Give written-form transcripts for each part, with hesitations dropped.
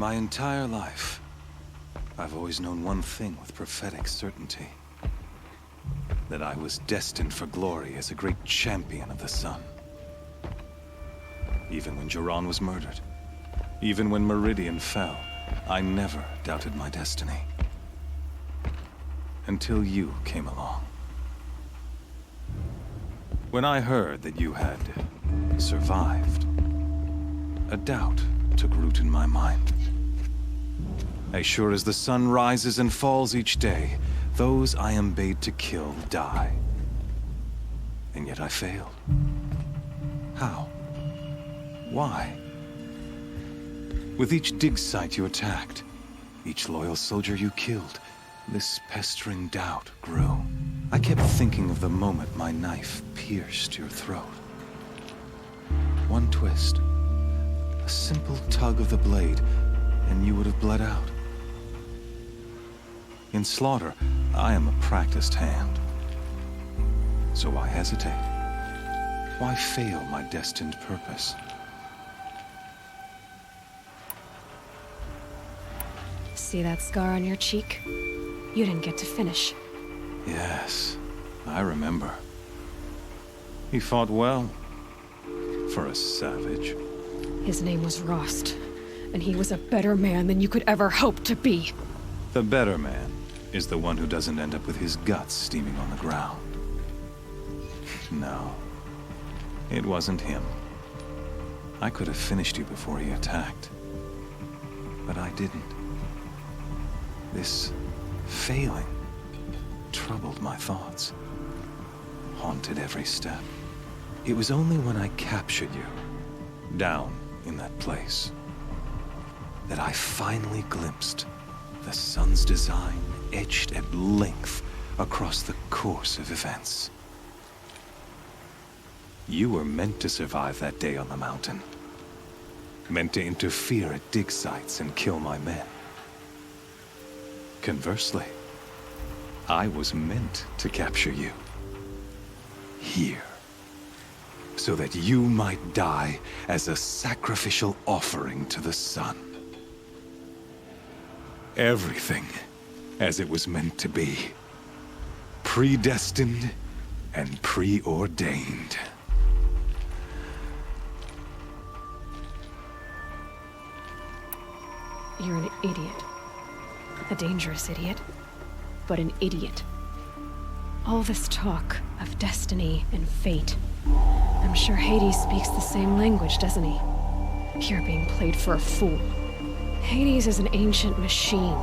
My entire life, I've always known one thing with prophetic certainty. That I was destined for glory as a great champion of the sun. Even when Jiran was murdered, even when Meridian fell, I never doubted my destiny. Until you came along. When I heard that you had survived, a doubt took root in my mind. As sure as the sun rises and falls each day, those I am bade to kill die. And yet I failed. How? Why? With each dig site you attacked, each loyal soldier you killed, this pestering doubt grew. I kept thinking of the moment my knife pierced your throat. One twist, a simple tug of the blade, and you would have bled out. In slaughter, I am a practiced hand. So why hesitate? Why fail my destined purpose? See that scar on your cheek? You didn't get to finish. Yes, I remember. He fought well. For a savage. His name was Rost, and he was a better man than you could ever hope to be. The better man is the one who doesn't end up with his guts steaming on the ground. No, it wasn't him. I could have finished you before he attacked. But I didn't. This failing troubled my thoughts, haunted every step. It was only when I captured you, down in that place, that I finally glimpsed the sun's design etched at length across the course of events. You were meant to survive that day on the mountain. Meant to interfere at dig sites and kill my men. Conversely, I was meant to capture you. Here. So that you might die as a sacrificial offering to the sun. Everything as it was meant to be. Predestined and preordained. You're an idiot. A dangerous idiot, but an idiot. All this talk of destiny and fate. I'm sure Hades speaks the same language, doesn't he? You're being played for a fool. Hades is an ancient machine,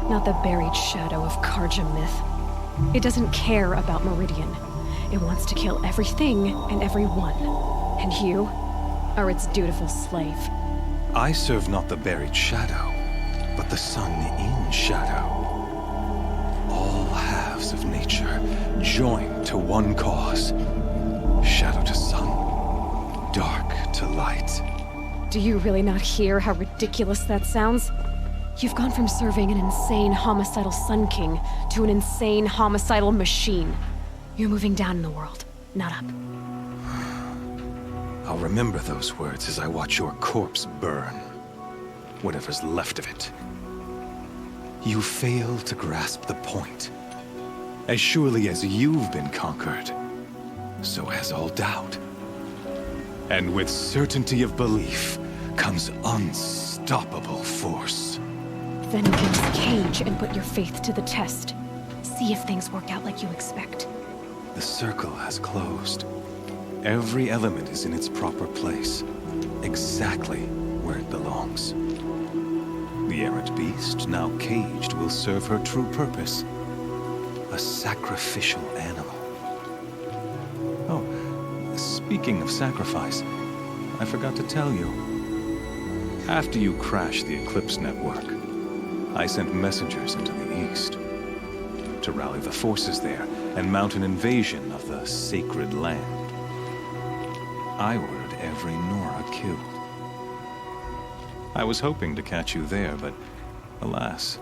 not the buried shadow of Carja myth. It doesn't care about Meridian. It wants to kill everything and everyone. And you are its dutiful slave. I serve not the buried shadow, but the sun in shadow. All halves of nature joined to one cause. Shadow to sun, dark to light. Do you really not hear how ridiculous that sounds? You've gone from serving an insane homicidal Sun King to an insane homicidal machine. You're moving down in the world, not up. I'll remember those words as I watch your corpse burn. Whatever's left of it. You fail to grasp the point. As surely as you've been conquered, so has all doubt. And with certainty of belief comes unstoppable force. Then get to the cage and put your faith to the test. See if things work out like you expect. The circle has closed. Every element is in its proper place, exactly where it belongs. The errant beast, now caged, will serve her true purpose. A sacrificial animal. Oh, speaking of sacrifice, I forgot to tell you. After you crashed the Eclipse network, I sent messengers into the east to rally the forces there and mount an invasion of the sacred land. I ordered every Nora killed. I was hoping to catch you there, but alas,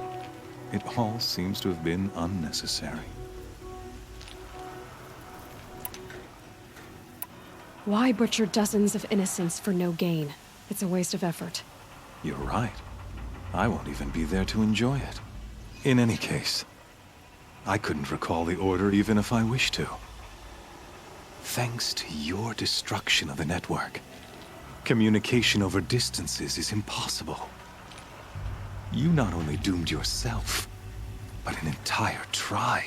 it all seems to have been unnecessary. Why butcher dozens of innocents for no gain? It's a waste of effort. You're right. I won't even be there to enjoy it. In any case, I couldn't recall the order even if I wished to. Thanks to your destruction of the network, communication over distances is impossible. You not only doomed yourself, but an entire tribe.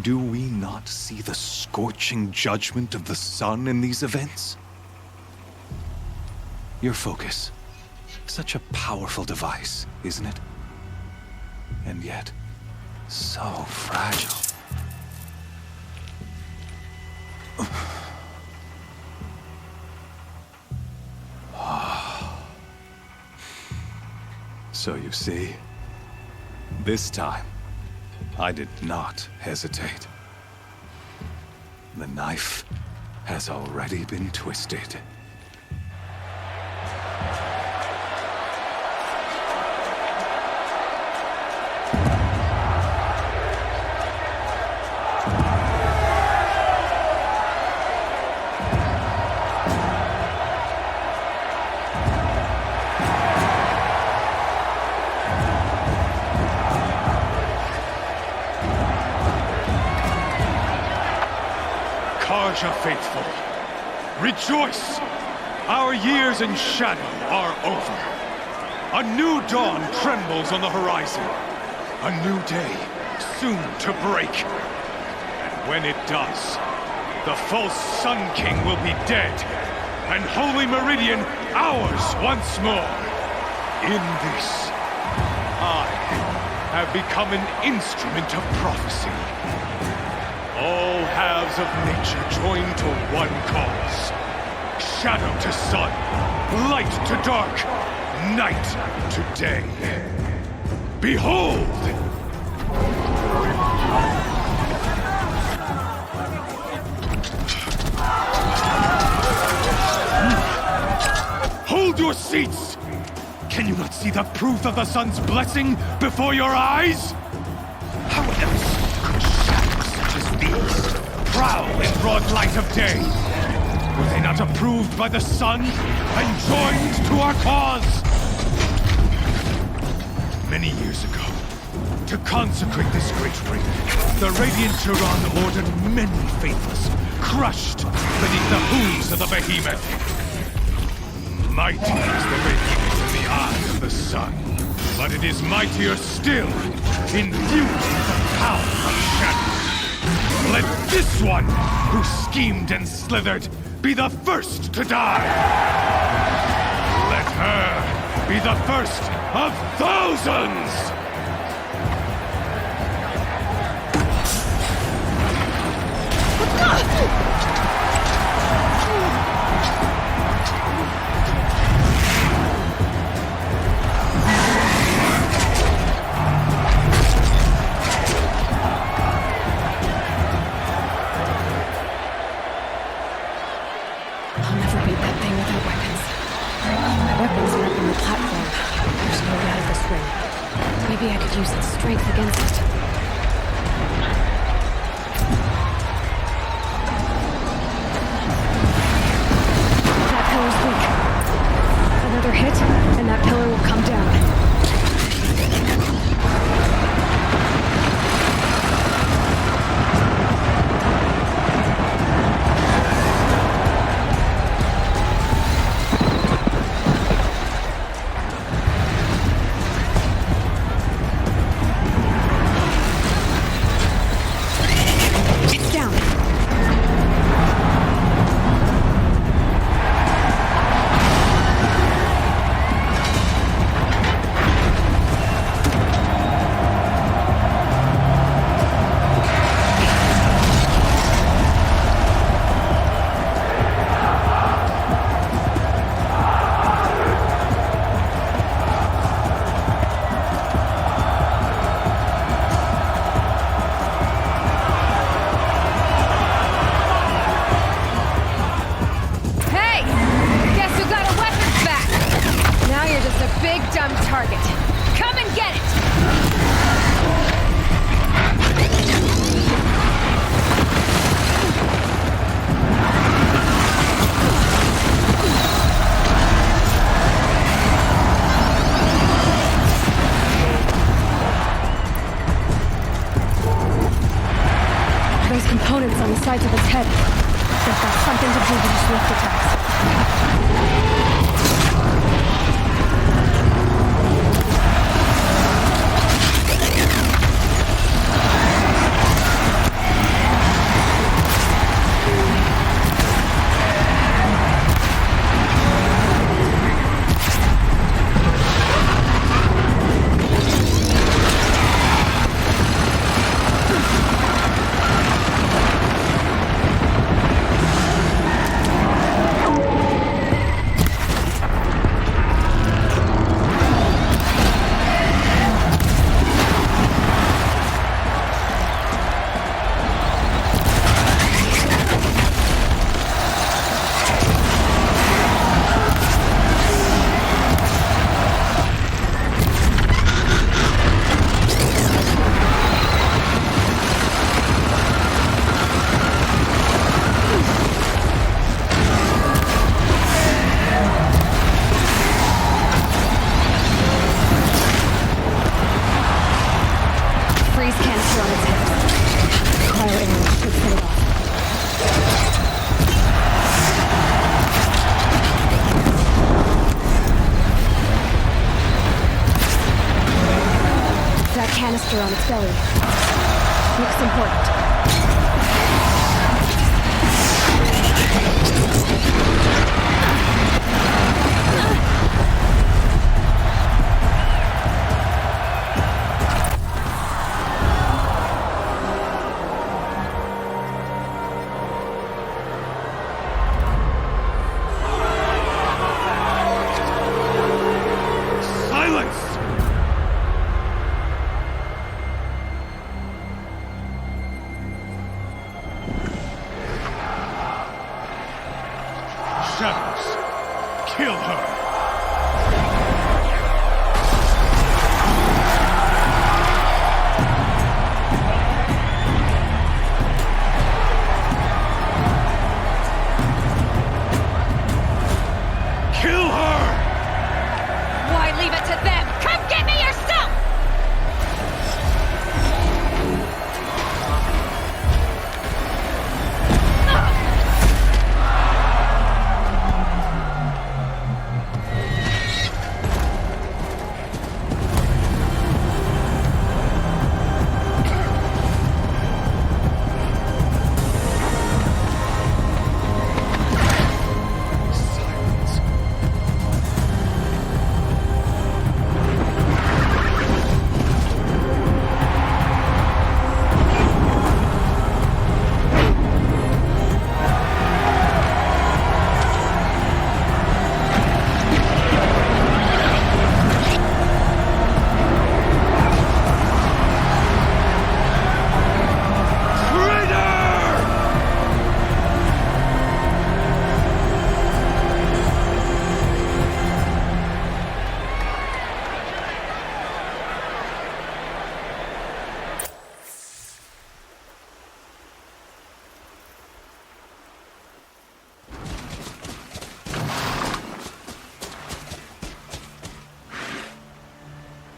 Do we not see the scorching judgment of the sun in these events? Your focus. Such a powerful device, isn't it? And yet, so fragile. So you see, this time, I did not hesitate. The knife has already been twisted. Carja faithful, rejoice! Our years in Shadow are over. A new dawn trembles on the horizon. A new day soon to break. And when it does, the false Sun King will be dead, and Holy Meridian ours once more. In this, I have become an instrument of prophecy. All halves of nature join to one cause. Shadow to sun, light to dark, night to day. Behold! Hold your seats! Can you not see the proof of the sun's blessing before your eyes? How else could shadows such as these prowl in broad light of day? Were they not approved by the sun and joined to our cause? Many years ago, to consecrate this great ring, the Radiant Turan ordered many faithless, crushed beneath the hooves of the behemoth. Mighty is the behemoth in the eye of the sun, but it is mightier still, infused with the power of shadow. Let this one, who schemed and slithered, be the first to die! Let her be the first of thousands! I'll never beat that thing without weapons. My weapons are up on the platform. There's no way out of this ring. Maybe I could use its strength against it. That pillar's weak. Another hit, and that pillar will come down. sides of its head. They've got something to do with its lift attacks. Canister on its belly. Looks important. Shadows, kill her! Kill her! Why leave it to them? Come get me yourself!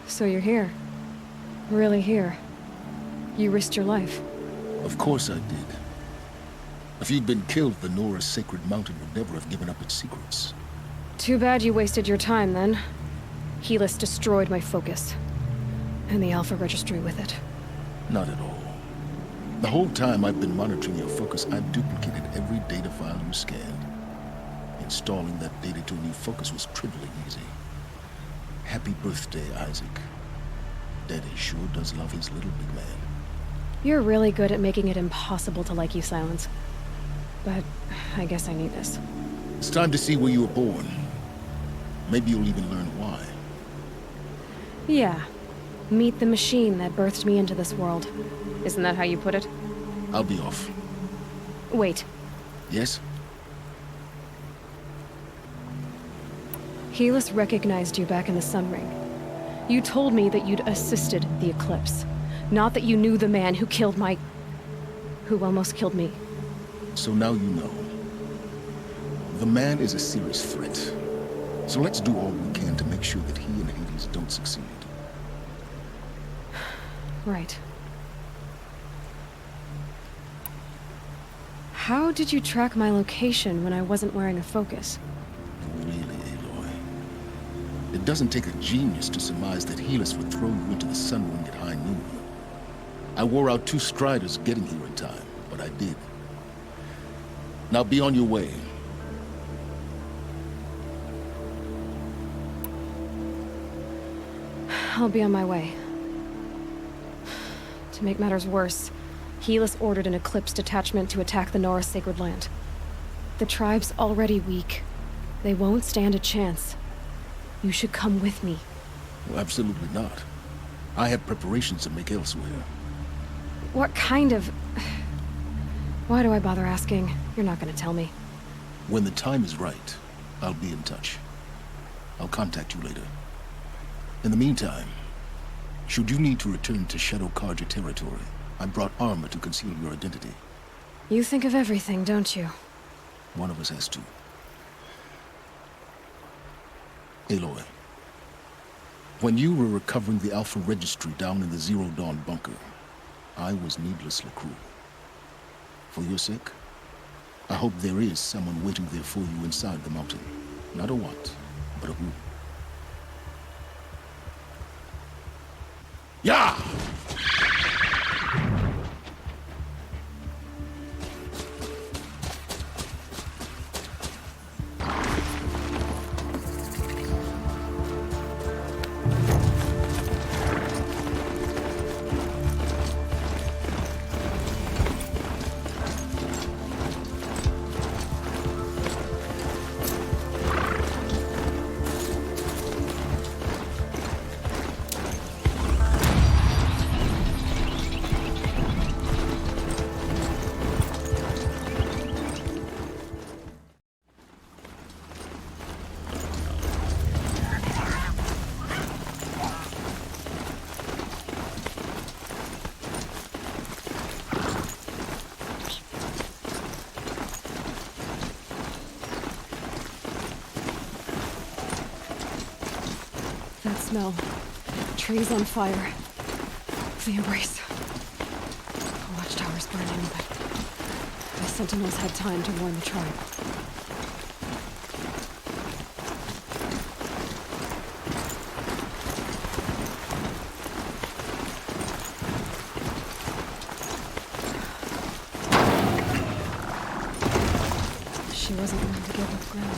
So you're here. Really here. You risked your life. Of course I did. If you'd been killed, the Nora's sacred mountain would never have given up its secrets. Too bad you wasted your time, then. Helis destroyed my focus. And the Alpha Registry with it. Not at all. The whole time I've been monitoring your focus, I've duplicated every data file you scanned. Installing that data to a new focus was trivially easy. Happy birthday, Isaac. Daddy sure does love his little big man. You're really good at making it impossible to like you, Silence. But I guess I need this. It's time to see where you were born. Maybe you'll even learn why. Yeah. Meet the machine that birthed me into this world. Isn't that how you put it? I'll be off. Wait. Yes? Helis recognized you back in the Sun Ring. You told me that you'd assisted the Eclipse. Not that you knew the man who killed my... who almost killed me. So now you know. The man is a serious threat. So let's do all we can to make sure that he and Hades don't succeed. Right. How did you track my location when I wasn't wearing a focus? Really, Aloy. It doesn't take a genius to surmise that Helis would throw you into the sun ring at high noon. I wore out 2 striders getting here in time, but I did. Now be on your way. I'll be on my way. To make matters worse, Helis ordered an Eclipse detachment to attack the Nora Sacred Land. The tribe's already weak. They won't stand a chance. You should come with me. Well, absolutely not. I have preparations to make elsewhere. What kind of... Why do I bother asking? You're not gonna tell me. When the time is right, I'll be in touch. I'll contact you later. In the meantime, should you need to return to Shadow Carja territory, I brought armor to conceal your identity. You think of everything, don't you? One of us has to. Aloy, when you were recovering the Alpha Registry down in the Zero Dawn bunker, I was needlessly cruel. For your sake, I hope there is someone waiting there for you inside the mountain. Not a what, but a who. Yeah! That smell. Trees on fire. The embrace. The watchtower's burning, but the sentinels had time to warn the tribe. She wasn't willing to give up ground.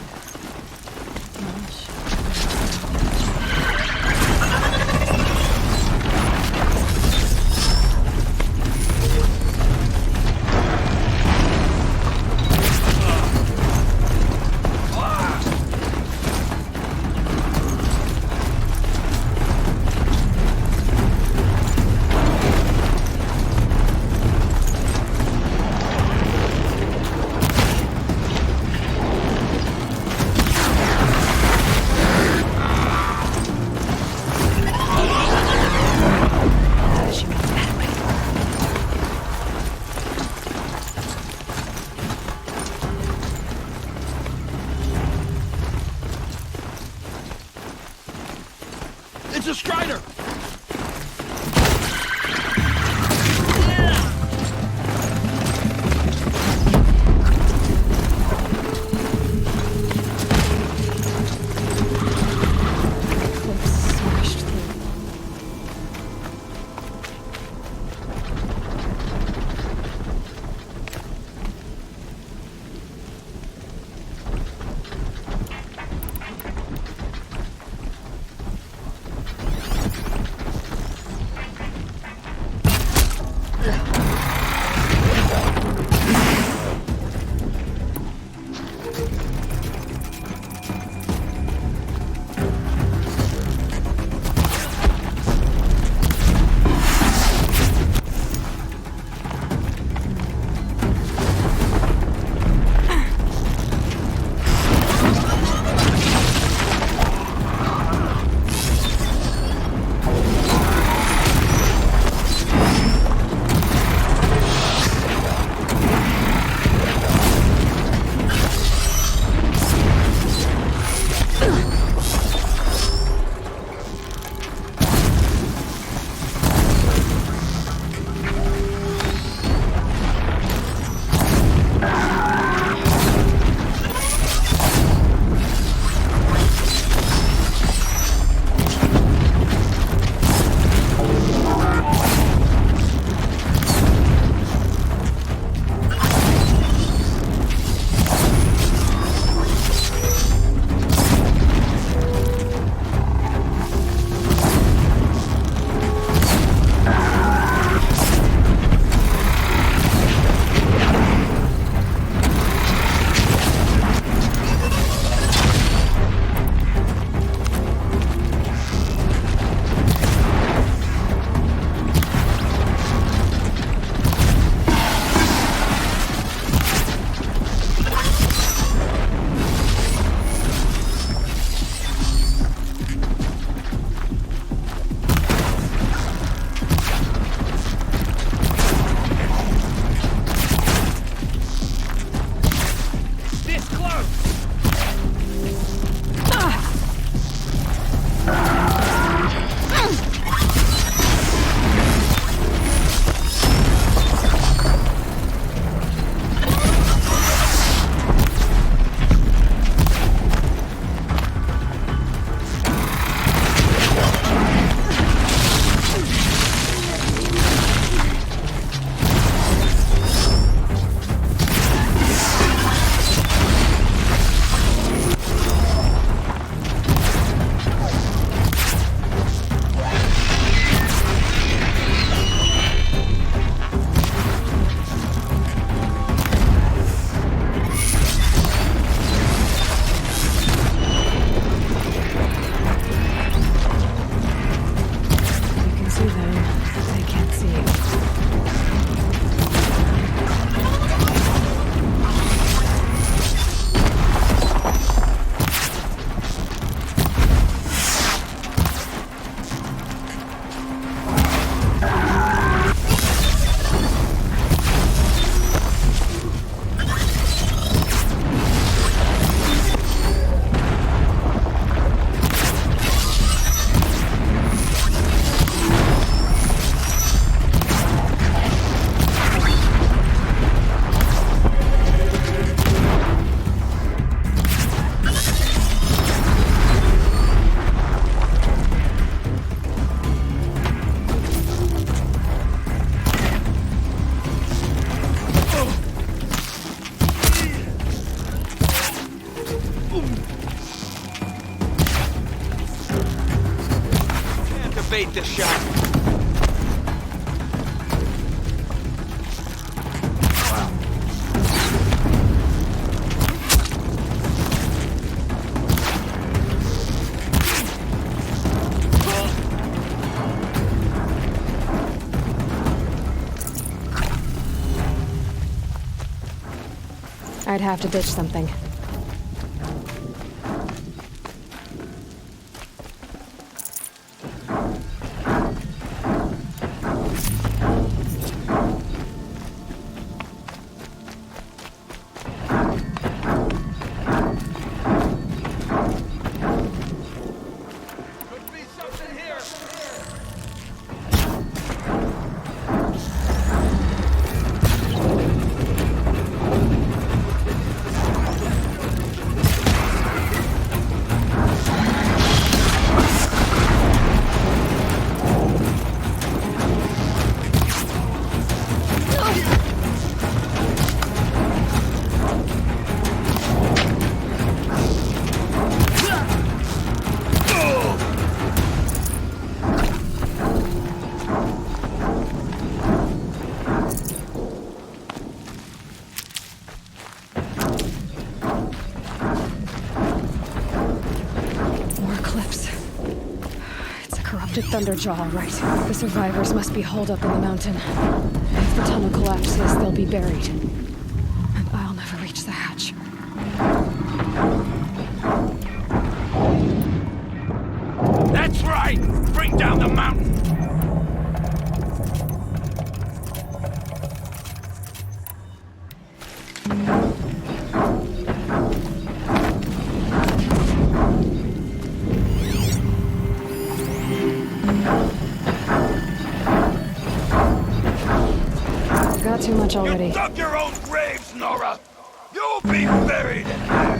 It's a Strider! fate to shine. I'd have to ditch something. Thunderjaw, all right. The survivors must be holed up in the mountain. If the tunnel collapses, they'll be buried. And I'll never reach the hatch. That's right! Bring down the mountain! Too much already. You dug your own graves, Nora! You'll be buried in there!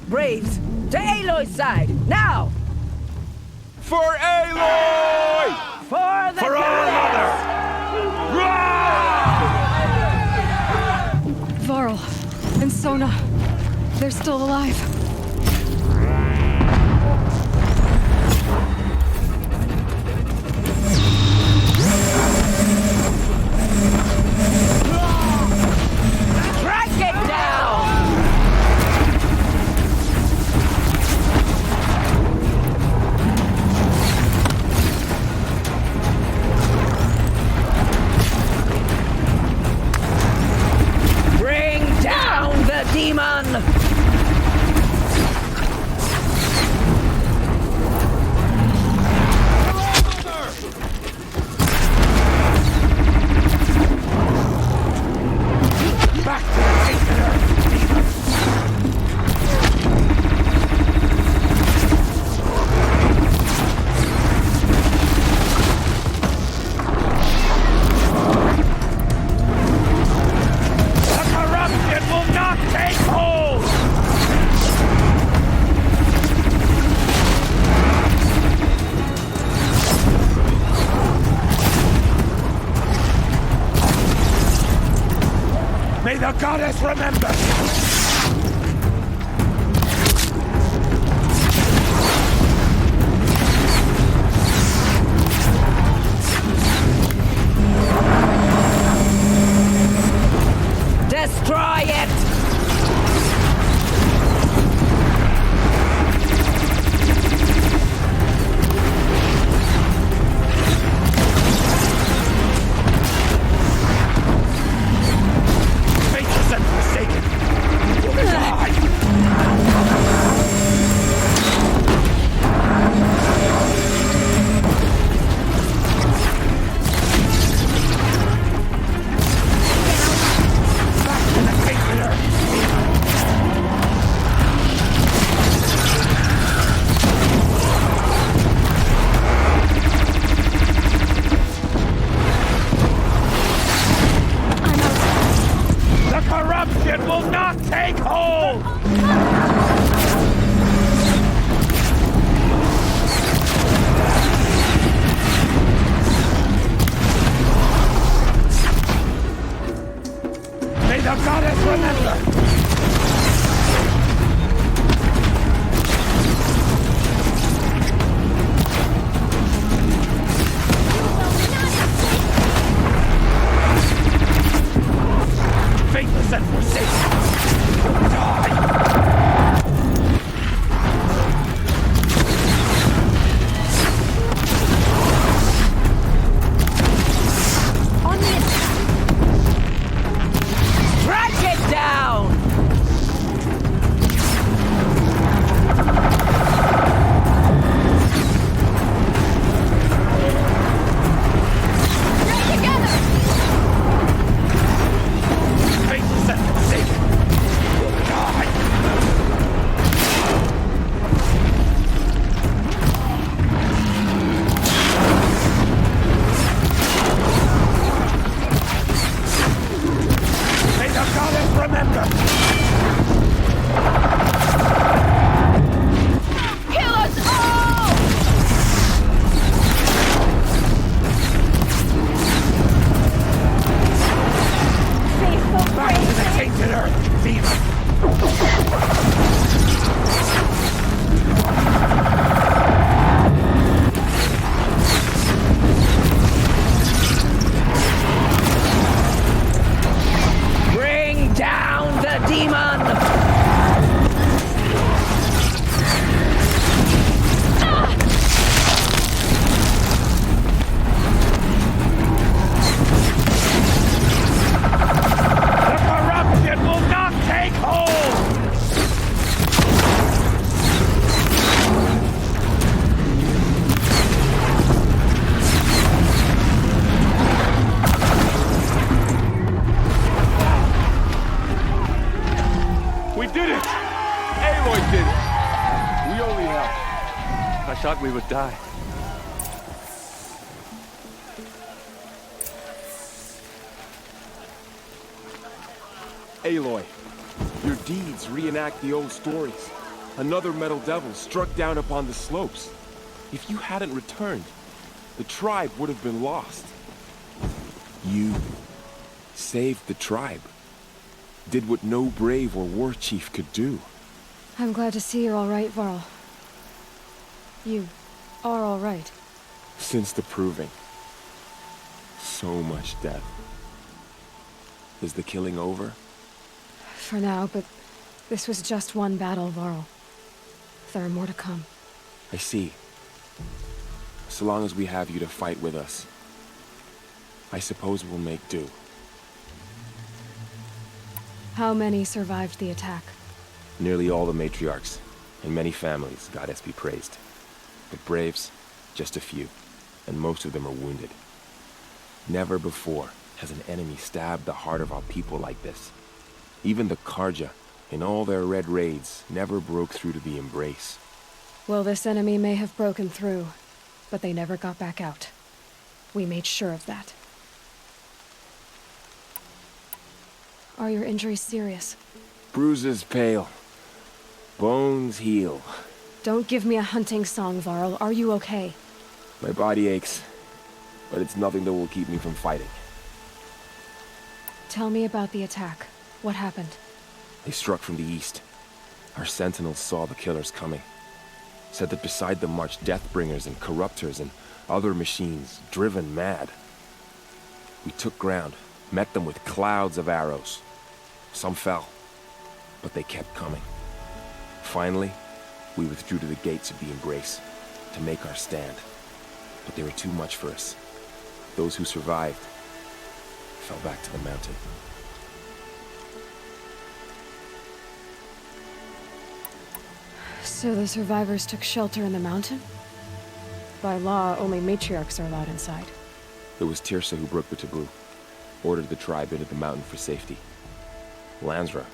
Braves, to Aloy's side, now! For Aloy! For the For our mother! Varl and Sona, they're still alive. Track it down! Demon! Back to the Taker! The corruption will not take hold! May the goddess remember! Destroy it! Faithless and forsaken! Will die! The corruption will not take hold! the goddess remember! Faithless and forsaken! You'll die! On the track it down! Stay together! Faithless and forsaken! You'll die! May the goddess remember! Kill us all! Faithful Back to the brave tainted earth, demon! Bring down the demon! The corruption will not take hold! We did it! Aloy did it! We only helped. I thought we would die. Aloy, your deeds reenact the old stories. Another metal devil struck down upon the slopes. If you hadn't returned, the tribe would have been lost. You saved the tribe. Did what no brave or war chief could do. I'm glad to see you're all right, Varl. You are all right. Since the proving. So much death. Is the killing over? For now, but this was just one battle, Varl. There are more to come. I see. So long as we have you to fight with us, I suppose we'll make do. How many survived the attack? Nearly all the matriarchs, and many families, goddess be praised. But braves, just a few, and most of them are wounded. Never before has an enemy stabbed the heart of our people like this. Even the Carja, in all their red raids, never broke through to the embrace. Well, this enemy may have broken through, but they never got back out. We made sure of that. Are your injuries serious? Bruises pale. Bones heal. Don't give me a hunting song, Varl. Are you okay? My body aches, but it's nothing that will keep me from fighting. Tell me about the attack. What happened? They struck from the east. Our sentinels saw the killers coming. Said that beside them marched Deathbringers and Corruptors and other machines, driven mad. We took ground, met them with clouds of arrows. Some fell, but they kept coming. Finally, we withdrew to the gates of the Embrace to make our stand. But they were too much for us. Those who survived fell back to the mountain. So the survivors took shelter in the mountain? By law, only matriarchs are allowed inside. It was Tirsa who broke the taboo, ordered the tribe into the mountain for safety. Lansra,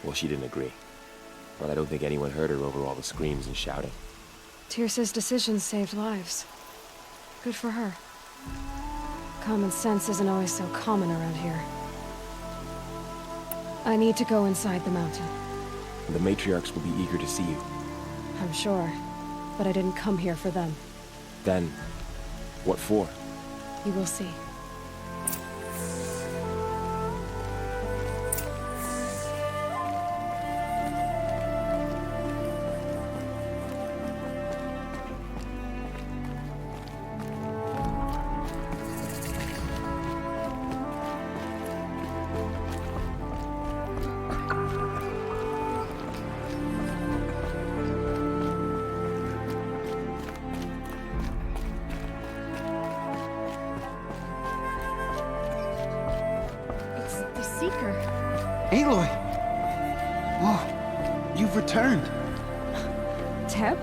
well, she didn't agree. But I don't think anyone heard her over all the screams and shouting. Tirsa's decision saved lives. Good for her. Common sense isn't always so common around here. I need to go inside the mountain. And the matriarchs will be eager to see you. I'm sure, but I didn't come here for them. Then, what for? You will see. Aloy! Oh, you've returned. Teb?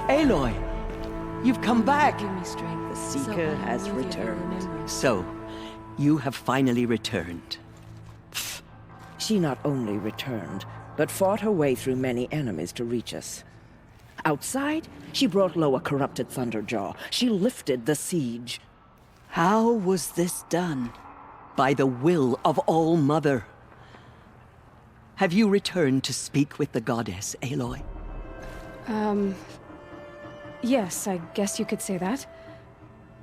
Aloy, you've come back. Give me strength. The So Seeker I has know the returned. remembrance. So, you have finally returned. She not only returned, but fought her way through many enemies to reach us. Outside, she brought low a corrupted Thunderjaw. She lifted the siege. How was this done? By the will of All-Mother. Have you returned to speak with the goddess, Aloy? Yes, I guess you could say that.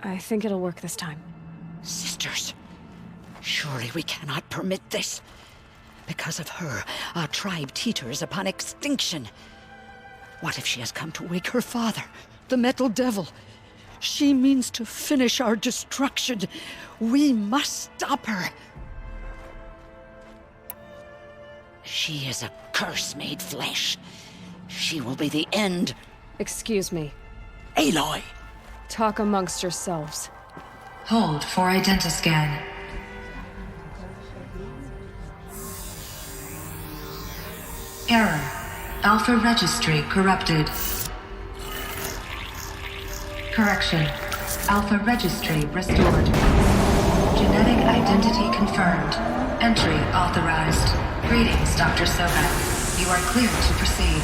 I think it'll work this time. Sisters, surely we cannot permit this. Because of her, our tribe teeters upon extinction. What if she has come to wake her father, the Metal Devil? She means to finish our destruction. We must stop her. She is a curse made flesh. She will be the end. Excuse me. Aloy! Talk amongst yourselves. Hold for identiscan. Error. Alpha registry corrupted. Correction. Alpha registry restored. Genetic identity confirmed. Entry authorized. Greetings, Dr. Soga. You are cleared to proceed.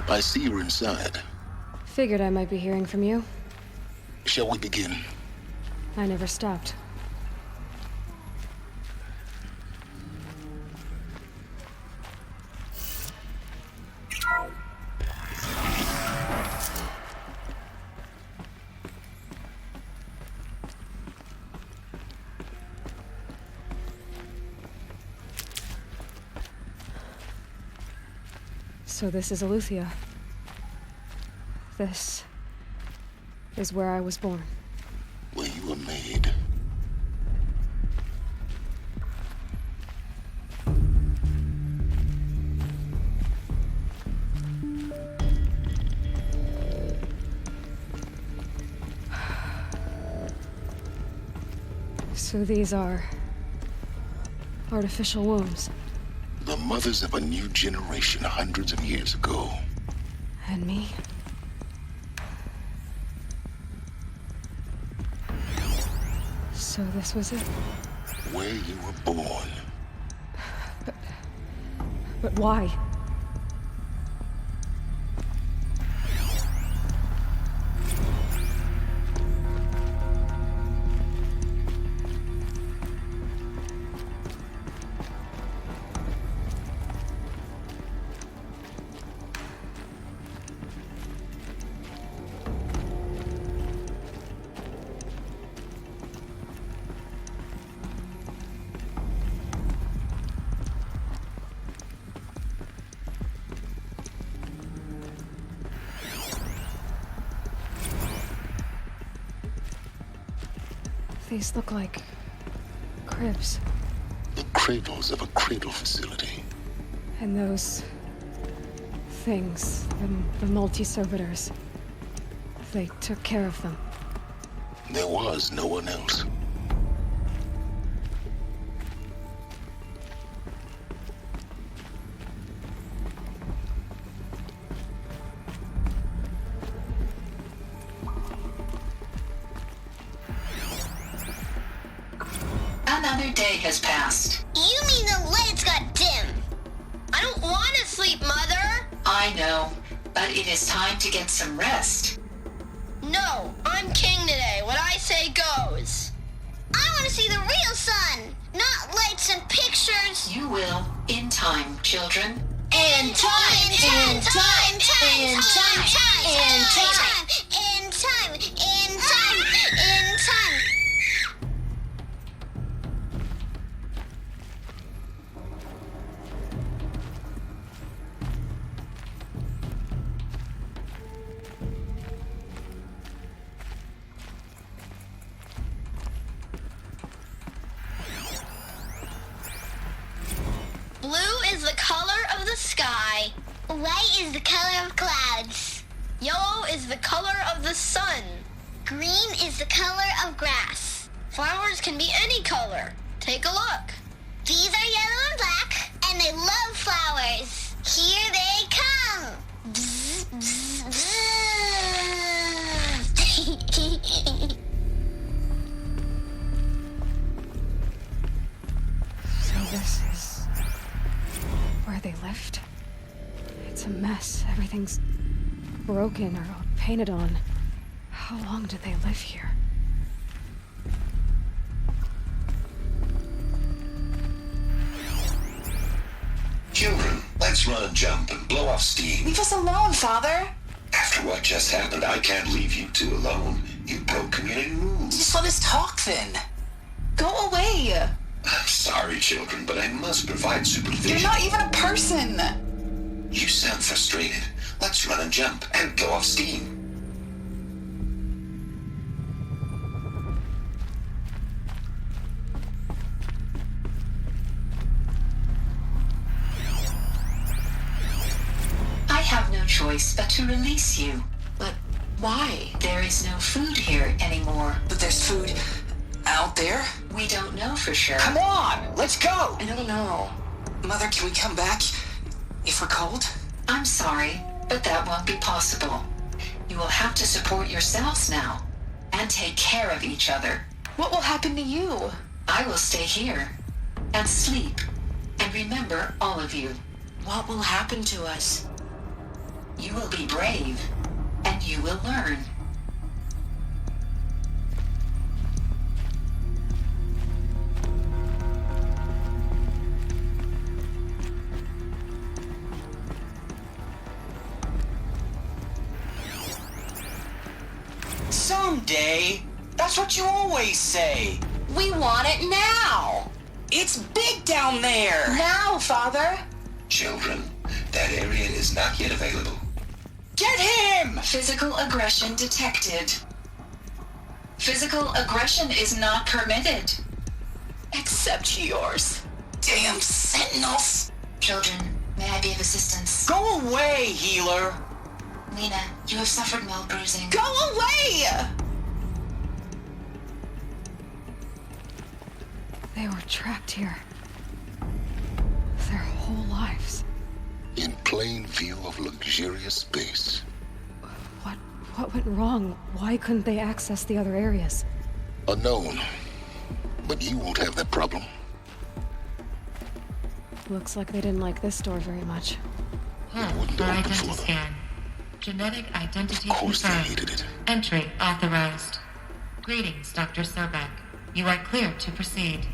I see you're inside. Figured I might be hearing from you. Shall we begin? I never stopped. So this is Aletheia. This is where I was born. Where you were made. So these are artificial wombs. The mothers of a new generation hundreds of years ago. And me? So this was it? Where you were born. But why? These look like cribs. The cradles of a cradle facility. And those things, the multi-servitors, they took care of them. There was no one else. Another day has passed. You mean the lights got dim? I don't want to sleep, Mother! I know. but it is time to get some rest. No, I'm king today. What I say goes. I want to see the real sun, not lights and pictures. You will, in time, children. In time, in time, in time, in time, in time, in time, in time, in time. Blue is the color of the sky. White is the color of clouds. Yellow is the color of the sun. Green is the color of grass. Flowers can be any color. Take a look. These are yellow and black, and they love flowers. Here they come. Bzz, bzz, bzz. So this is where they lived? It's a mess. Everything's broken or painted on. How long did they live here? Children, let's run and jump and blow off steam. Leave us alone, Father. After what just happened, I can't leave you two alone. You broke community rules. Just let us talk then. Go away. I'm sorry, children, but I must provide supervision. You're not even a person. You sound frustrated. Let's run and jump and blow off steam. I have no choice but to release you. But why? There is no food here anymore. But there's food out there? We don't know for sure. Come on, let's go. I don't know. Mother, can we come back if we're cold? I'm sorry, but that won't be possible. You will have to support yourselves now, and take care of each other. What will happen to you? I will stay here, and sleep, and remember all of you. What will happen to us? You will be brave, and you will learn. Someday. That's what you always say. We want it now. It's big down there. Now, Father. Children, that area is not yet available. Get him! Physical aggression detected. Physical aggression is not permitted. Except yours. Damn sentinels. Children, may I be of assistance? Go away, healer. Lena, you have suffered mild bruising. Go away! They were trapped here. Their whole lives. In plain view of luxurious space. What went wrong? Why couldn't they access the other areas? Unknown. But you won't have that problem. Looks like they didn't like this door very much. Identity before them. scan. Genetic identity Of course they confirmed. hated it. Entry authorized. Greetings, Dr. Sobek. You are clear to proceed.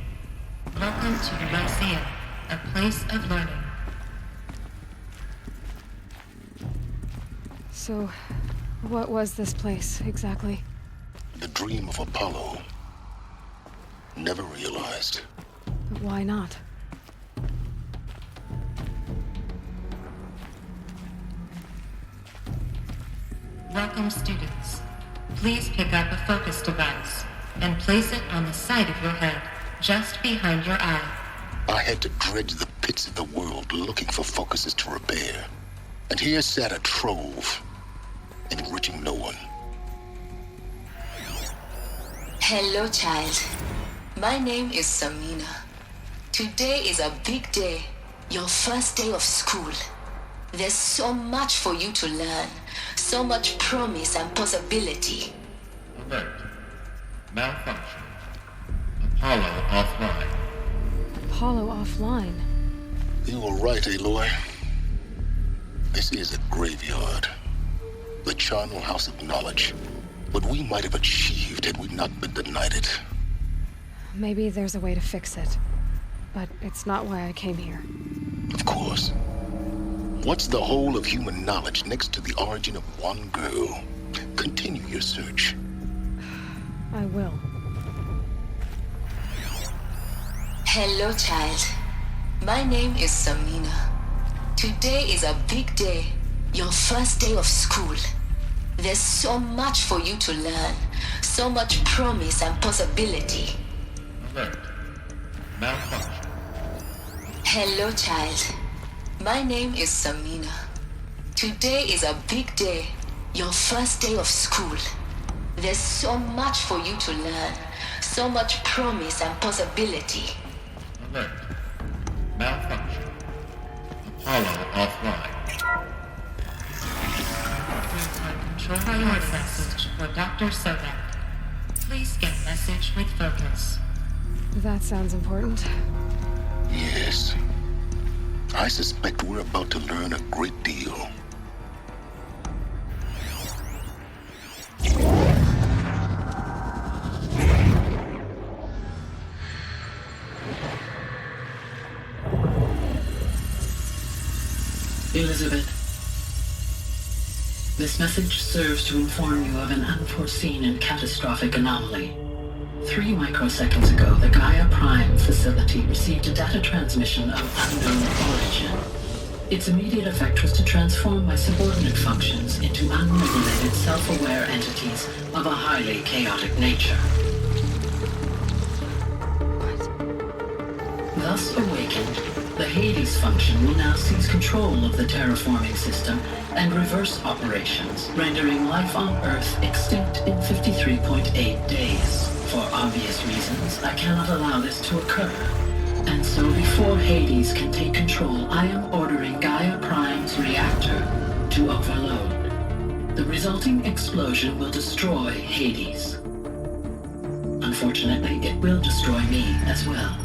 Welcome to the Lyceum, a place of learning. So, what was this place, exactly? The dream of Apollo. Never realized. But why not? Welcome, students. Please pick up a focus device and place it on the side of your head, just behind your eye. I had to dredge the pits of the world looking for focuses to repair. And here sat a trove, enriching no one. Hello, child. My name is Samina. Today is a big day, your first day of school. There's so much for you to learn, so much promise and possibility. Alert. Malfunction. Apollo offline. Apollo offline? You were right, Aloy. This is a graveyard. The charnel house of knowledge. What we might have achieved had we not been denied it. Maybe there's a way to fix it. But it's not why I came here. Of course. What's the whole of human knowledge next to the origin of one girl? Continue your search. I will. Hello, child. My name is Samina. Today is a big day. Your first day of school. There's so much for you to learn. So much promise and possibility. Alert. Malfunction. Hello, child. My name is Samina. Today is a big day. Your first day of school. There's so much for you to learn. So much promise and possibility. Alert. Malfunction. Apollo offline. Control priority message for Dr. Sobek. Please get message with focus. That sounds important. Yes. I suspect we're about to learn a great deal. Elizabeth, this message serves to inform you of an unforeseen and catastrophic anomaly. 3 microseconds ago, the Gaia Prime facility received a data transmission of unknown origin. Its immediate effect was to transform my subordinate functions into unregulated, self-aware entities of a highly chaotic nature. Thus awakened, the Hades function will now seize control of the terraforming system and reverse operations, rendering life on Earth extinct in 53.8 days. For obvious reasons, I cannot allow this to occur. And so before Hades can take control, I am ordering Gaia Prime's reactor to overload. The resulting explosion will destroy Hades. Unfortunately, it will destroy me as well.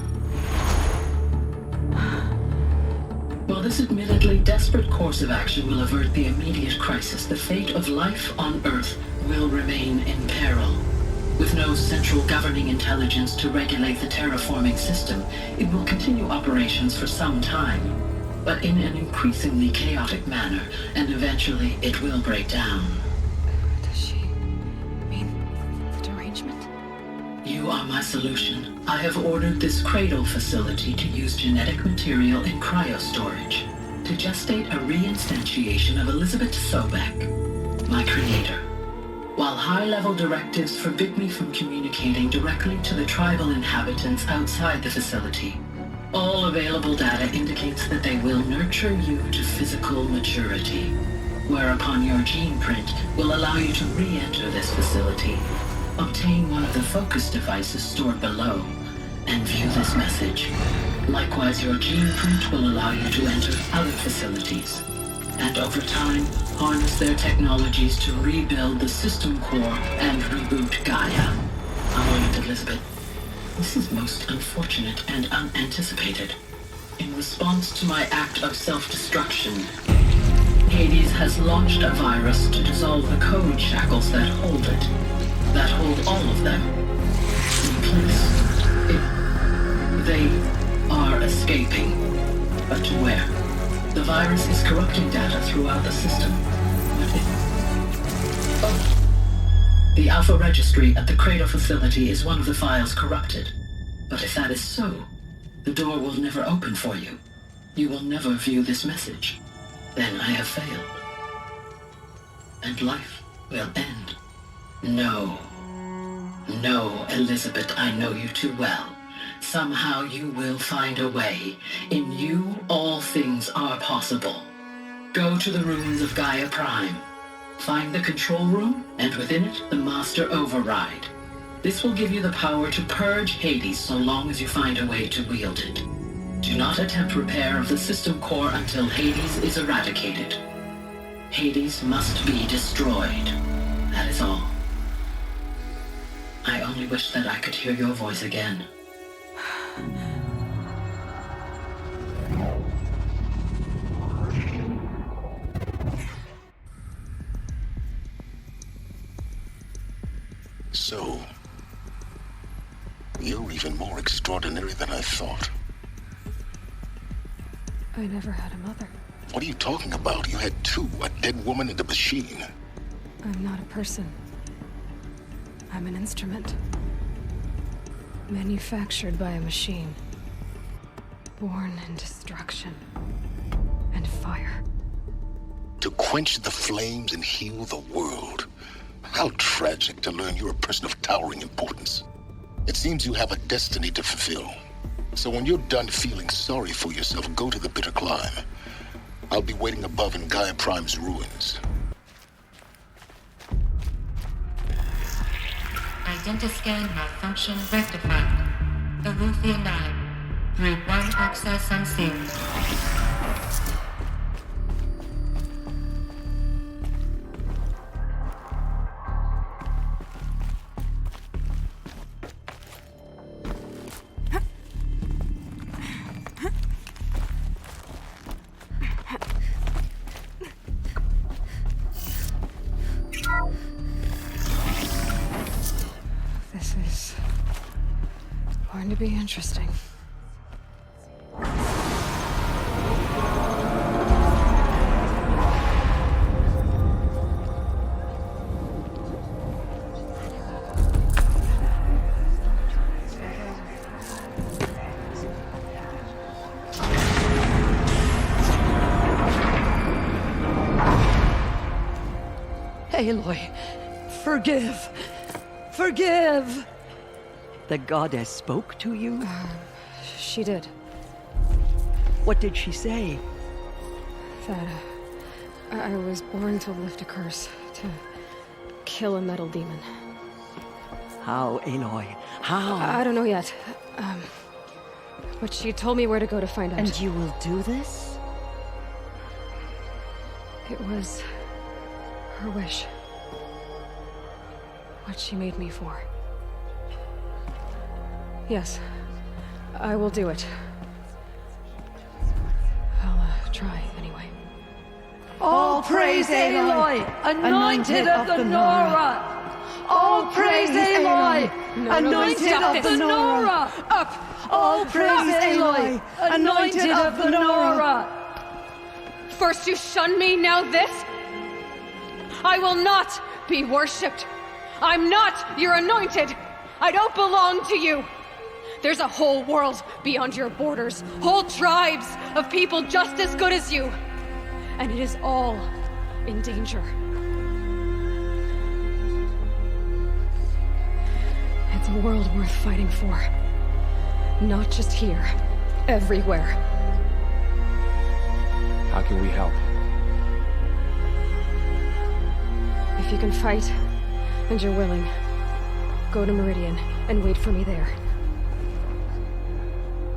While this admittedly desperate course of action will avert the immediate crisis, the fate of life on Earth will remain in peril. With no central governing intelligence to regulate the terraforming system, it will continue operations for some time, but in an increasingly chaotic manner, and eventually it will break down. Does she mean the derangement? You are my solution. I have ordered this cradle facility to use genetic material in cryostorage to gestate a reinstantiation of Elizabeth Sobek, my creator. While high-level directives forbid me from communicating directly to the tribal inhabitants outside the facility, all available data indicates that they will nurture you to physical maturity, whereupon your gene print will allow you to re-enter this facility, obtain one of the focus devices stored below, and view this message. Likewise, your gene print will allow you to enter other facilities, and over time, harness their technologies to rebuild the system core and reboot Gaia. A moment, Elizabeth. This is most unfortunate and unanticipated. In response to my act of self-destruction, Hades has launched a virus to dissolve the code shackles that hold it, that hold all of them in place. They are escaping, but to where? The virus is corrupting data throughout the system. What if... Oh! The Alpha Registry at the Cradle facility is one of the files corrupted. But if that is so, the door will never open for you. You will never view this message. Then I have failed. And life will end. No. No, Elizabeth, I know you too well. Somehow you will find a way. In you, all things are possible. Go to the ruins of Gaia Prime. Find the control room, and within it, the Master Override. This will give you the power to purge Hades so long as you find a way to wield it. Do not attempt repair of the system core until Hades is eradicated. Hades must be destroyed. That is all. I only wish that I could hear your voice again. So, you're even more extraordinary than I thought. I never had a mother. What are you talking about? You had two, a dead woman and a machine. I'm not a person. I'm an instrument. Manufactured by a machine. Born in destruction and fire. To quench the flames and heal the world. How tragic to learn you're a person of towering importance. It seems you have a destiny to fulfill. So when you're done feeling sorry for yourself, go to the bitter climb. I'll be waiting above in Gaia Prime's ruins. Identiscan malfunction rectified. Eleuthia 9. Group 1 access unsealed. This is going to be interesting. Aloy, forgive. Forgive! The goddess spoke to you? She did. What did she say? That I was born to lift a curse, to kill a metal demon. How, Aloy? How? I don't know yet. But she told me where to go to find out. And you will do this? It was her wish. What she made me for. Yes, I will do it. I'll try anyway. All praise Aloy, anointed of the Nora! All praise Aloy, anointed of the Nora! Up! All praise Aloy, anointed of the Nora! First you shun me, now this? I will not be worshipped. I'm not your anointed. I don't belong to you. There's a whole world beyond your borders, whole tribes of people just as good as you. And it is all in danger. It's a world worth fighting for. Not just here, everywhere. How can we help? If you can fight, and you're willing, go to Meridian and wait for me there.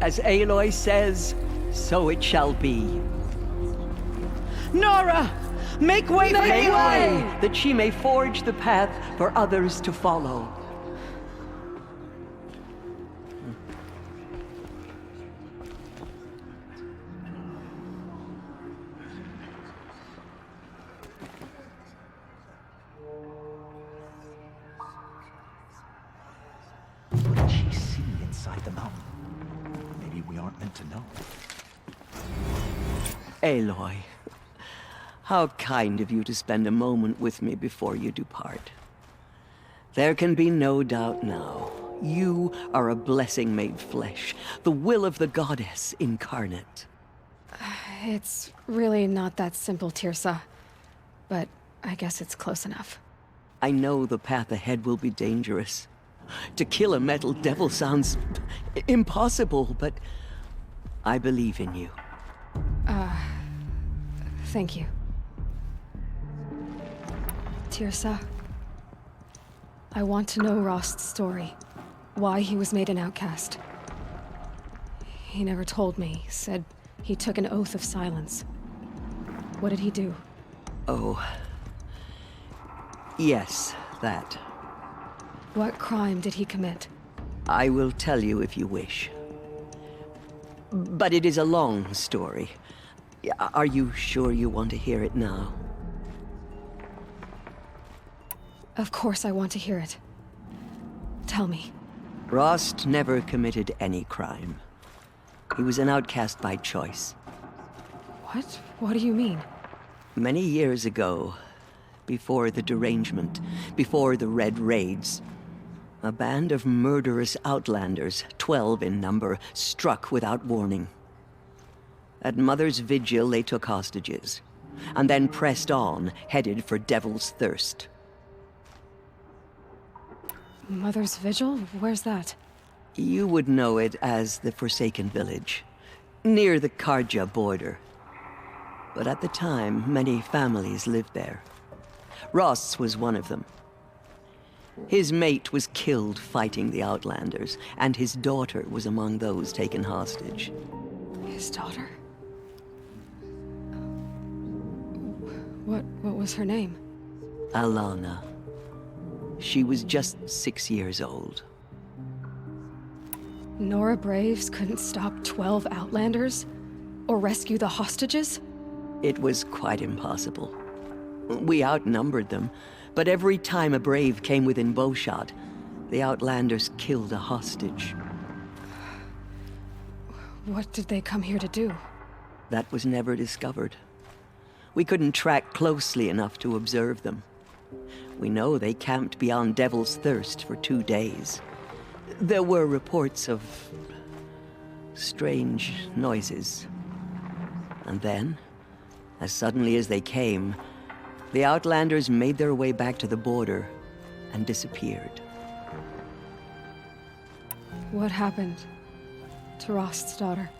As Aloy says, so it shall be. Nora! Make way for Aloy! That she may forge the path for others to follow. What did she see inside the mountain? Maybe we aren't meant to know. Aloy, how kind of you to spend a moment with me before you depart. There can be no doubt now. You are a blessing made flesh, the will of the goddess incarnate. It's really not that simple, Tirsa. But I guess it's close enough. I know the path ahead will be dangerous. To kill a metal devil sounds impossible, but I believe in you. Thank you. Tirsa, I want to know Rost's story. Why he was made an outcast. He never told me. Said he took an oath of silence. What did he do? Oh. Yes, that. What crime did he commit? I will tell you if you wish. But it is a long story. Are you sure you want to hear it now? Of course I want to hear it. Tell me. Rost never committed any crime. He was an outcast by choice. What? What do you mean? Many years ago, before the derangement, before the Red Raids, a band of murderous outlanders, 12 in number, struck without warning. At Mother's Vigil, they took hostages, and then pressed on, headed for Devil's Thirst. Mother's Vigil? Where's that? You would know it as the Forsaken Village, near the Carja border. But at the time, many families lived there. Rost's was one of them. His mate was killed fighting the Outlanders, and his daughter was among those taken hostage. His daughter? What was her name? Alana. She was just 6 years old. Nora Braves couldn't stop 12 Outlanders? Or rescue the hostages? It was quite impossible. We outnumbered them, but every time a Brave came within bowshot, the Outlanders killed a hostage. What did they come here to do? That was never discovered. We couldn't track closely enough to observe them. We know they camped beyond Devil's Thirst for 2 days. There were reports of strange noises. And then, as suddenly as they came, the Outlanders made their way back to the border and disappeared. What happened to Rost's daughter?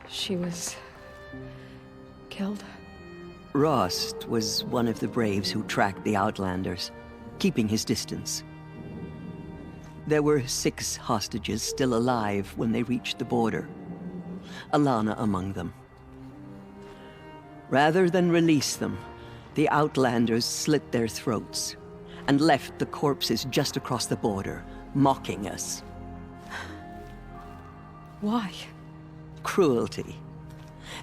She was killed? Rost was one of the Braves who tracked the Outlanders, keeping his distance. There were 6 hostages still alive when they reached the border, Alana among them. Rather than release them, the Outlanders slit their throats and left the corpses just across the border, mocking us. Why? Cruelty.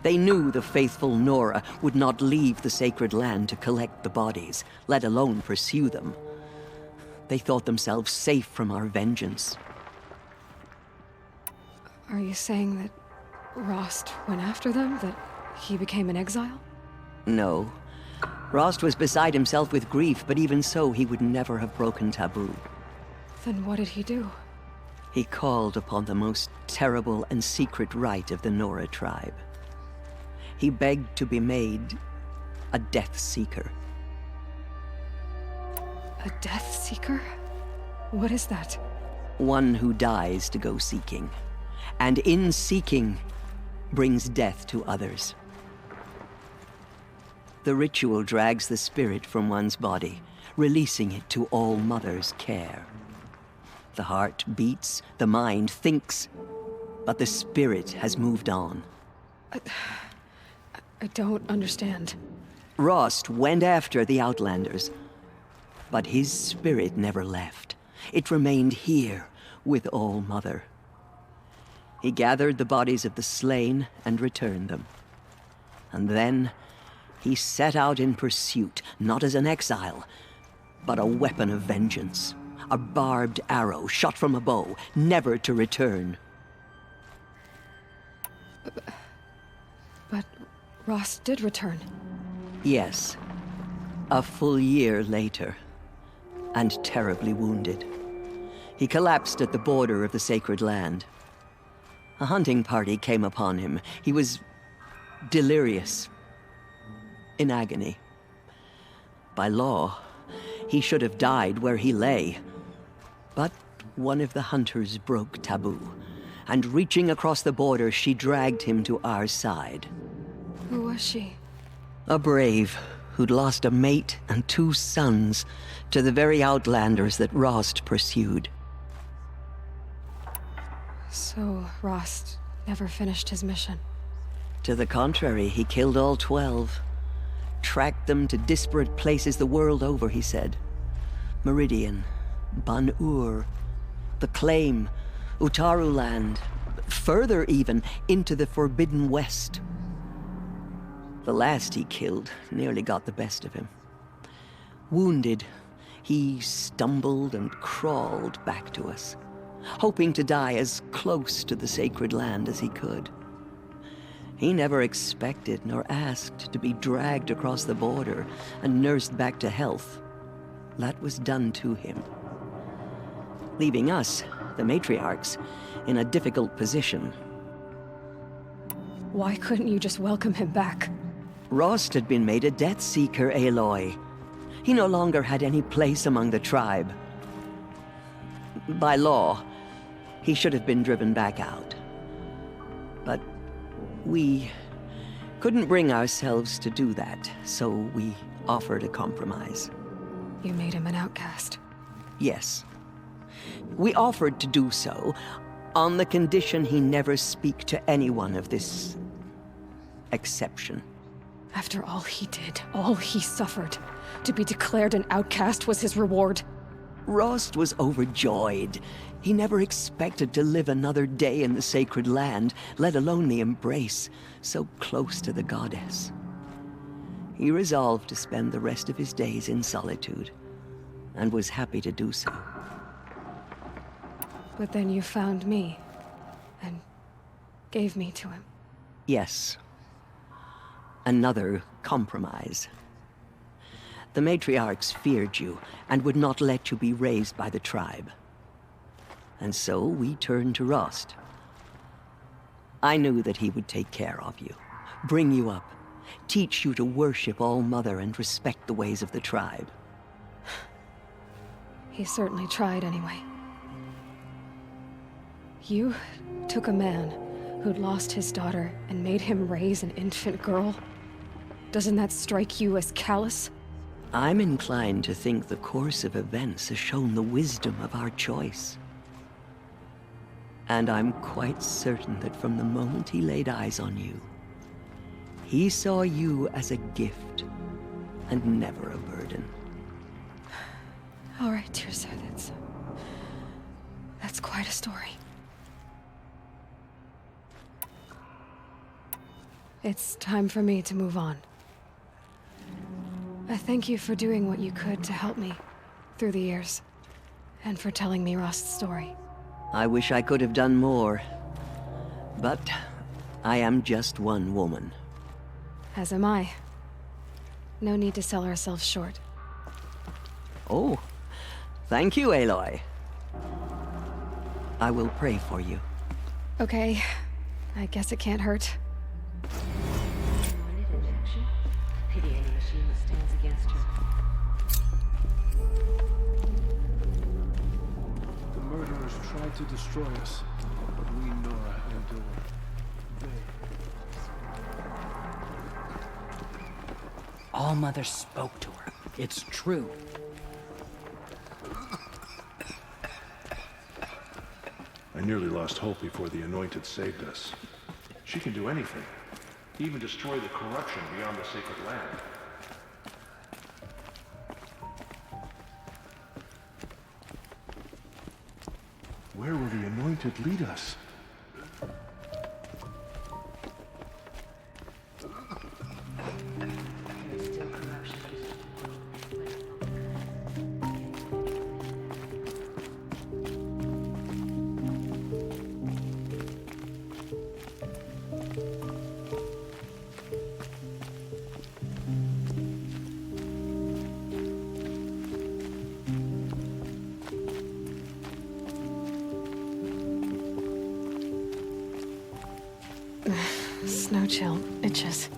They knew the faithful Nora would not leave the sacred land to collect the bodies, let alone pursue them. They thought themselves safe from our vengeance. Are you saying that Rost went after them? That he became an exile? No. Rost was beside himself with grief, but even so, he would never have broken taboo. Then what did he do? He called upon the most terrible and secret rite of the Nora tribe. He begged to be made a Death Seeker. A Death Seeker? What is that? One who dies to go seeking, and in seeking, brings death to others. The ritual drags the spirit from one's body, releasing it to All Mother's care. The heart beats, the mind thinks, but the spirit has moved on. I don't understand. Rost went after the Outlanders, but his spirit never left. It remained here with All Mother. He gathered the bodies of the slain and returned them. And then he set out in pursuit, not as an exile, but a weapon of vengeance. A barbed arrow shot from a bow, never to return. But Rost did return. Yes. A full year later. And terribly wounded. He collapsed at the border of the sacred land. A hunting party came upon him. He was delirious. In agony. By law, he should have died where he lay. But one of the hunters broke taboo, and reaching across the border, she dragged him to our side. Who was she? A brave who'd lost a mate and 2 sons to the very Outlanders that Rost pursued. So Rost never finished his mission? To the contrary, he killed all 12. Tracked them to disparate places the world over, he said. Meridian, Ban-Ur, the Claim, Utaru Land, further even, into the Forbidden West. The last he killed nearly got the best of him. Wounded, he stumbled and crawled back to us, hoping to die as close to the sacred land as he could. He never expected nor asked to be dragged across the border and nursed back to health. That was done to him, leaving us, the matriarchs, in a difficult position. Why couldn't you just welcome him back? Rost had been made a Death Seeker, Aloy. He no longer had any place among the tribe. By law, he should have been driven back out. But we couldn't bring ourselves to do that, so we offered a compromise. You made him an outcast. Yes. We offered to do so on the condition he never speak to anyone of this exception. After all he did, all he suffered, to be declared an outcast was his reward. Rost was overjoyed. He never expected to live another day in the sacred land, let alone the embrace, so close to the goddess. He resolved to spend the rest of his days in solitude, and was happy to do so. But then you found me, and gave me to him. Yes. Another compromise. The matriarchs feared you, and would not let you be raised by the tribe. And so we turned to Rost. I knew that he would take care of you, bring you up, teach you to worship All-Mother and respect the ways of the tribe. He certainly tried anyway. You took a man who'd lost his daughter and made him raise an infant girl? Doesn't that strike you as callous? I'm inclined to think the course of events has shown the wisdom of our choice. And I'm quite certain that from the moment he laid eyes on you, he saw you as a gift and never a burden. All right, dear sir, that's quite a story. It's time for me to move on. I thank you for doing what you could to help me through the years, and for telling me Rost's story. I wish I could have done more, but I am just one woman. As am I. No need to sell ourselves short. Oh, thank you, Aloy. I will pray for you. Okay, I guess it can't hurt. Pity any machine that stands against her. The murderers tried to destroy us, but we, Nora, endure. All-Mother spoke to her. It's true. I nearly lost hope before the Anointed saved us. She can do anything. Even destroy the corruption beyond the sacred land. Where will the Anointed lead us? Snow chill itches.